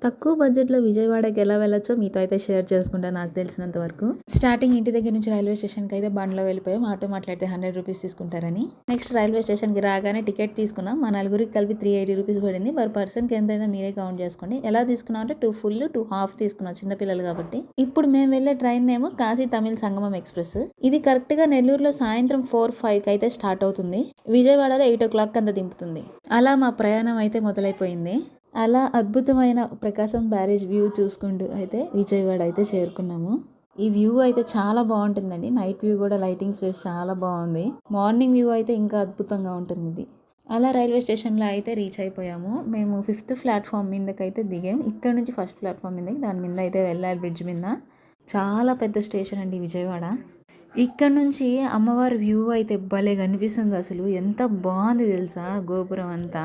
తక్కువ బడ్జెట్‌లో విజయవాడకి ఎలా వెళ్ళొచ్చో మీతో అయితే షేర్ చేసుకుంటా నాకు తెలిసినంత వరకు. స్టార్టింగ్ ఇంటి దగ్గర నుంచి రైల్వే స్టేషన్‌కి అయితే బండ్లో వెళ్ళిపోయాం. ఆటో మాట్లాడితే ₹100 తీసుకుంటారని. నెక్స్ట్ రైల్వే స్టేషన్‌కి రాగానే టికెట్ తీసుకున్నాం. మా నలుగురికి కలిపి ₹380 పడింది. పర్ పర్సన్‌కి ఎంతైందో మీరే కౌంట్ చేసుకోండి. ఎలా తీసుకున్నాం అంటే 2 ఫుల్, 2 హాఫ్ తీసుకున్నాం చిన్న పిల్లలు కాబట్టి. ఇప్పుడు మేము వెళ్ళే ట్రైన్ నేమో కాశీ తమిళ్ సంగమం ఎక్స్‌ప్రెస్. ఇది కరెక్ట్‌గా నెల్లూరులో సాయంత్రం 4, 5కి అయితే స్టార్ట్ అవుతుంది. విజయవాడలో 8:00 అంతా దింపుతుంది. అలా మా ప్రయాణం అయితే మొదలైపోయింది. అలా అద్భుతమైన ప్రకాశం బ్యారేజ్ వ్యూ చూసుకుంటూ అయితే విజయవాడ అయితే చేరుకున్నాము. ఈ వ్యూ అయితే చాలా బాగుంటుందండి. నైట్ వ్యూ కూడా లైటింగ్ స్పేస్ చాలా బాగుంది. మార్నింగ్ వ్యూ అయితే ఇంకా అద్భుతంగా ఉంటుంది ఇది. అలా రైల్వే స్టేషన్లో అయితే రీచ్ అయిపోయాము. మేము 5th ప్లాట్ఫామ్ మీదకైతే దిగాం. ఇక్కడ నుంచి ఫస్ట్ ప్లాట్ఫామ్ మీదకి దాని మీద అయితే వెళ్ళాలి బ్రిడ్జ్ మీద. చాలా పెద్ద స్టేషన్ అండి విజయవాడ. ఇక్కడ నుంచి అమ్మవారి వ్యూ అయితే భలే కనిపిస్తుంది. అసలు ఎంత బాగుంది తెలుసా గోపురం అంతా.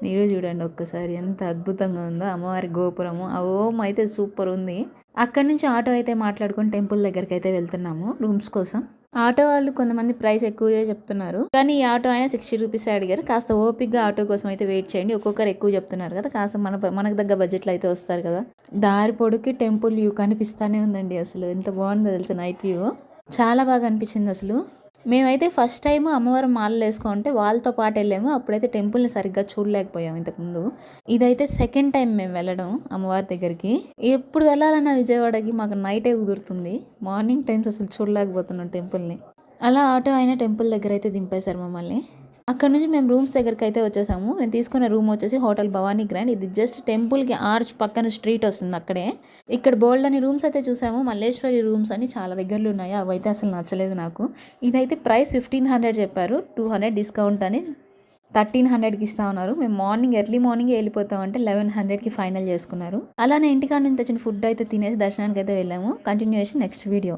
మీరు చూడండి ఒక్కసారి ఎంత అద్భుతంగా ఉందో అమ్మవారి గోపురము. ఆ ఓం అయితే సూపర్ ఉంది. అక్కడ నుంచి ఆటో అయితే మాట్లాడుకొని టెంపుల్ దగ్గరికి అయితే వెళ్తున్నాము రూమ్స్ కోసం. ఆటో వాళ్ళు కొంతమంది ప్రైస్ ఎక్కువగా చెప్తున్నారు, కానీ ఈ ఆటో ఆయన ₹60 అడిగారు. కాస్త ఓపిక్గా ఆటో కోసం అయితే వెయిట్ చేయండి. ఒక్కొక్కరు ఎక్కువ చెప్తున్నారు కదా, కాస్త మనకు తగ్గ బడ్జెట్లో అయితే వస్తారు కదా. దారి పొడుక్కి టెంపుల్ వ్యూ కనిపిస్తానే ఉందండి. అసలు ఎంత బాగుందో తెలుసు నైట్ వ్యూ. చాలా బాగా అనిపించింది అసలు. మేమైతే ఫస్ట్ టైం అమ్మవారు మాలలు వేసుకుంటే వాళ్ళతో పాటు వెళ్ళాము. అప్పుడైతే టెంపుల్ని సరిగ్గా చూడలేకపోయాము ఇంతకుముందు. ఇదైతే సెకండ్ టైం మేము వెళ్ళడం అమ్మవారి దగ్గరికి. ఎప్పుడు వెళ్ళాలన్నా విజయవాడకి మాకు నైటే కుదురుతుంది. మార్నింగ్ టైమ్స్ అసలు చూడలేకపోతున్నాం టెంపుల్ని. అలా ఆటో అయినా టెంపుల్ దగ్గర అయితే దింపేశారు మమ్మల్ని. అక్కడ నుంచి మేము రూమ్స్ దగ్గరికి అయితే వచ్చేసాము. మేము తీసుకున్న రూమ్ వచ్చేసి హోటల్ భవానీ గ్రాండ్. ఇది జస్ట్ టెంపుల్కి ఆర్చ్ పక్కన స్ట్రీట్ వస్తుంది అక్కడే. ఇక్కడ బోల్డ్ అని రూమ్స్ అయితే చూసాము. మల్లేశ్వరి రూమ్స్ అని చాలా దగ్గరలో ఉన్నాయి. అవి అయితే అసలు నచ్చలేదు నాకు. ఇదైతే ప్రైస్ 1500 చెప్పారు. 200 డిస్కౌంట్ అని 1300కి ఇస్తా ఉన్నారు. మేము ఎర్లీ మార్నింగ్ వెళ్ళిపోతామంటే 1100కి ఫైనల్ చేసుకున్నారు. అలానే ఇంటికాడ నుంచి తెచ్చిన ఫుడ్ అయితే తినేసి దర్శనానికి అయితే వెళ్ళాము. Continuation next video.